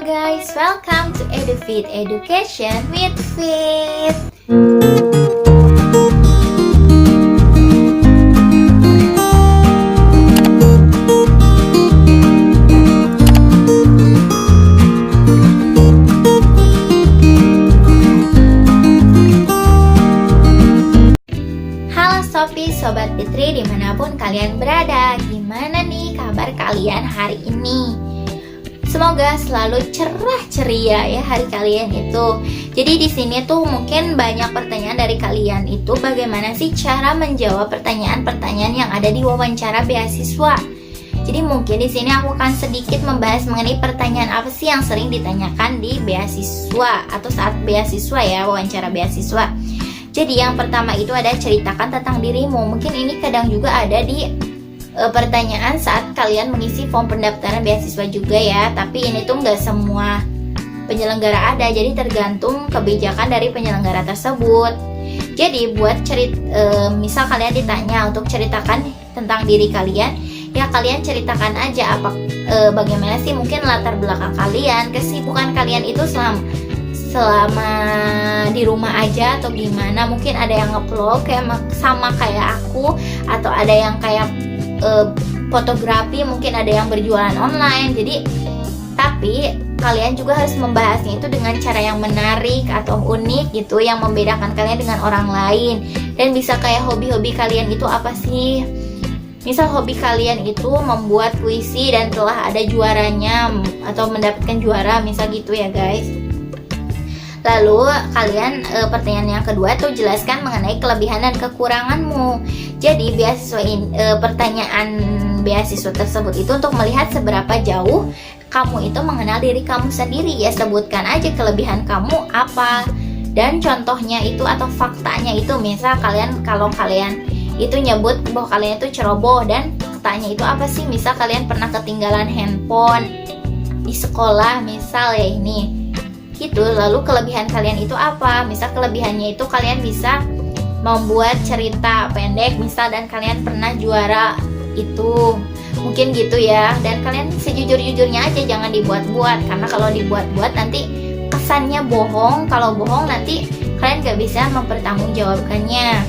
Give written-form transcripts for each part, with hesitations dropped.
guys, welcome to EduFit Education with Fit. Halo Sobat Fitri dimanapun kalian berada. Gimana nih kabar kalian hari ini? Semoga selalu cerah ceria ya hari kalian itu. Jadi di sini tuh mungkin banyak pertanyaan dari kalian itu, bagaimana sih cara menjawab pertanyaan-pertanyaan yang ada di wawancara beasiswa. Jadi mungkin di sini aku akan sedikit membahas mengenai pertanyaan apa sih yang sering ditanyakan di beasiswa atau saat beasiswa ya, wawancara beasiswa. Jadi yang pertama itu ada ceritakan tentang dirimu. Mungkin ini kadang juga ada di pertanyaan saat kalian mengisi form pendaftaran beasiswa juga ya. Tapi ini tuh nggak semua penyelenggara ada, jadi tergantung kebijakan dari penyelenggara tersebut. Jadi buat misal kalian ditanya untuk ceritakan tentang diri kalian, ya kalian ceritakan aja bagaimana sih mungkin latar belakang kalian, kesibukan kalian itu selama di rumah aja atau gimana. Mungkin ada yang nge-vlog sama kayak aku, atau ada yang kayak fotografi, mungkin ada yang berjualan online. Jadi tapi kalian juga harus membahasnya itu dengan cara yang menarik atau unik gitu, yang membedakan kalian dengan orang lain. Dan bisa kayak hobi-hobi kalian itu apa sih. Misal hobi kalian itu membuat puisi dan telah ada juaranya atau mendapatkan juara, misal gitu ya guys. Lalu kalian pertanyaan yang kedua tuh jelaskan mengenai kelebihan dan kekuranganmu. Jadi pertanyaan beasiswa tersebut itu untuk melihat seberapa jauh kamu itu mengenal diri kamu sendiri ya. Sebutkan aja kelebihan kamu apa, dan contohnya itu atau faktanya itu. Misal kalau kalian itu nyebut bahwa kalian itu ceroboh, dan faktanya itu apa sih. Misal kalian pernah ketinggalan handphone di sekolah, misal ya ini gitu. Lalu kelebihan kalian itu apa? Misal kelebihannya itu kalian bisa membuat cerita pendek misal, dan kalian pernah juara itu, mungkin gitu ya. Dan kalian sejujur-jujurnya aja, jangan dibuat-buat, karena kalau dibuat-buat nanti kesannya bohong. Kalau bohong nanti kalian gak bisa mempertanggungjawabkannya.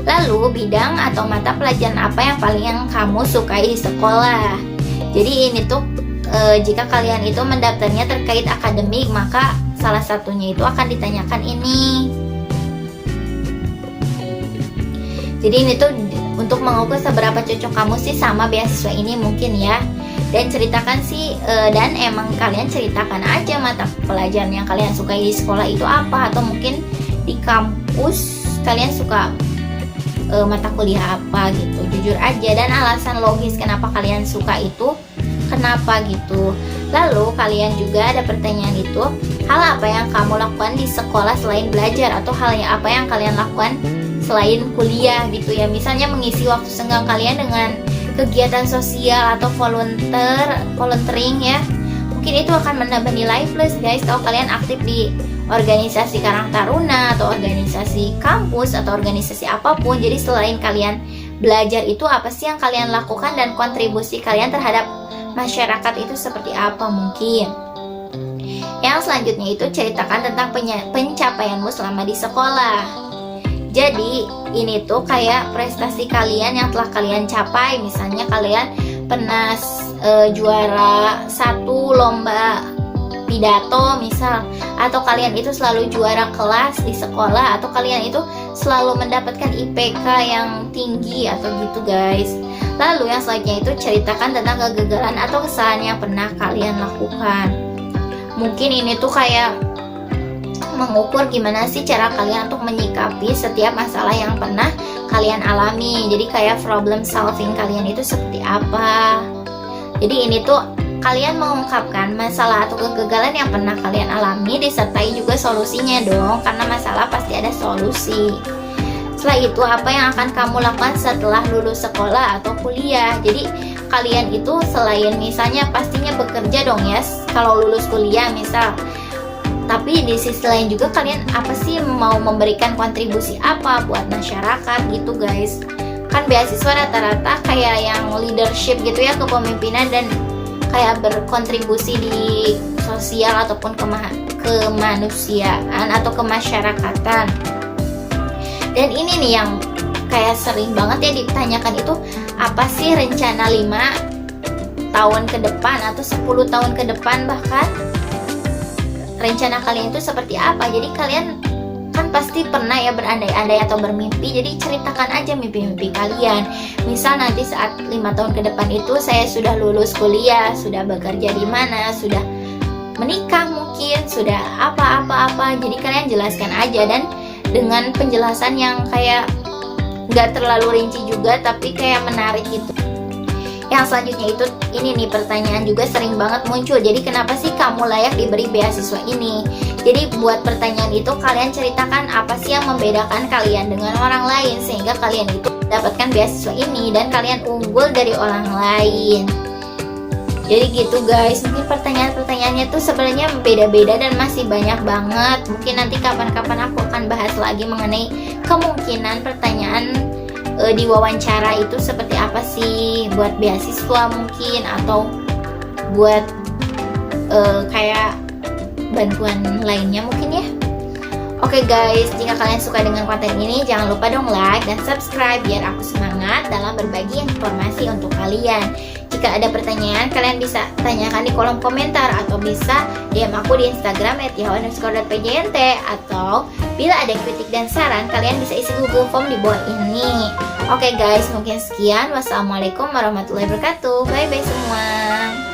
Lalu bidang atau mata pelajaran apa yang paling kamu sukai di sekolah. Jadi ini tuh jika kalian itu mendaftarnya terkait akademik, maka salah satunya itu akan ditanyakan ini. Jadi ini tuh untuk mengukur seberapa cocok kamu sih sama beasiswa ini mungkin ya. Dan ceritakan sih, dan emang kalian ceritakan aja mata pelajaran yang kalian sukai di sekolah itu apa, atau mungkin di kampus kalian suka mata kuliah apa gitu. Jujur aja, dan alasan logis kenapa kalian suka itu kenapa gitu. Lalu kalian juga ada pertanyaan itu, hal apa yang kamu lakukan di sekolah selain belajar, atau hal apa yang kalian lakukan selain kuliah gitu ya. Misalnya mengisi waktu senggang kalian dengan kegiatan sosial atau volunteering ya. Mungkin itu akan menambah nilai plus guys kalau kalian aktif di organisasi Karang Taruna atau organisasi kampus atau organisasi apapun. Jadi selain kalian belajar itu apa sih yang kalian lakukan, dan kontribusi kalian terhadap masyarakat itu seperti apa mungkin. Yang selanjutnya itu ceritakan tentang pencapaianmu selama di sekolah. Jadi ini tuh kayak prestasi kalian yang telah kalian capai. Misalnya kalian pernah juara satu lomba pidato misal, atau kalian itu selalu juara kelas di sekolah, atau kalian itu selalu mendapatkan IPK yang tinggi atau gitu guys. Lalu yang selanjutnya itu ceritakan tentang kegagalan atau kesalahan yang pernah kalian lakukan. Mungkin ini tuh kayak mengukur gimana sih cara kalian untuk menyikapi setiap masalah yang pernah kalian alami. Jadi kayak problem solving kalian itu seperti apa. Jadi ini tuh kalian mengungkapkan masalah atau kegagalan yang pernah kalian alami, disertai juga solusinya dong, karena masalah pasti ada solusi. Setelah itu apa yang akan kamu lakukan setelah lulus sekolah atau kuliah. Jadi kalian itu selain misalnya pastinya bekerja dong ya kalau lulus kuliah misal, tapi di sisi lain juga kalian apa sih mau memberikan kontribusi apa buat masyarakat gitu guys. Kan beasiswa rata-rata kayak yang leadership gitu ya, kepemimpinan dan kayak berkontribusi di sosial ataupun kemanusiaan atau kemasyarakatan. Dan ini nih yang kayak sering banget ya ditanyakan itu, apa sih rencana 5 tahun ke depan atau 10 tahun ke depan, bahkan rencana kalian itu seperti apa. Jadi kalian kan pasti pernah ya berandai-andai atau bermimpi, jadi ceritakan aja mimpi-mimpi kalian. Misal nanti saat 5 tahun ke depan itu saya sudah lulus kuliah, sudah bekerja di mana, sudah menikah mungkin, sudah apa-apa-apa. Jadi kalian jelaskan aja, dan dengan penjelasan yang kayak nggak terlalu rinci juga, tapi kayak menarik gitu. Yang selanjutnya itu, ini nih pertanyaan juga sering banget muncul. Jadi kenapa sih kamu layak diberi beasiswa ini? Jadi buat pertanyaan itu kalian ceritakan apa sih yang membedakan kalian dengan orang lain sehingga kalian itu dapatkan beasiswa ini dan kalian unggul dari orang lain. Jadi gitu guys, mungkin pertanyaan-pertanyaannya tuh sebenarnya beda-beda dan masih banyak banget. Mungkin nanti kapan-kapan aku akan bahas lagi mengenai kemungkinan pertanyaan di wawancara itu seperti apa sih, buat beasiswa mungkin, atau buat kayak bantuan lainnya mungkin ya. Oke guys, jika kalian suka dengan konten ini, jangan lupa dong like dan subscribe biar aku semangat dalam berbagi informasi untuk kalian. Jika ada pertanyaan, kalian bisa tanyakan di kolom komentar atau bisa DM aku di Instagram @yahoo_pjnt, atau bila ada kritik dan saran, kalian bisa isi Google Form di bawah ini. Oke guys, mungkin sekian. Wassalamualaikum warahmatullahi wabarakatuh. Bye bye semua.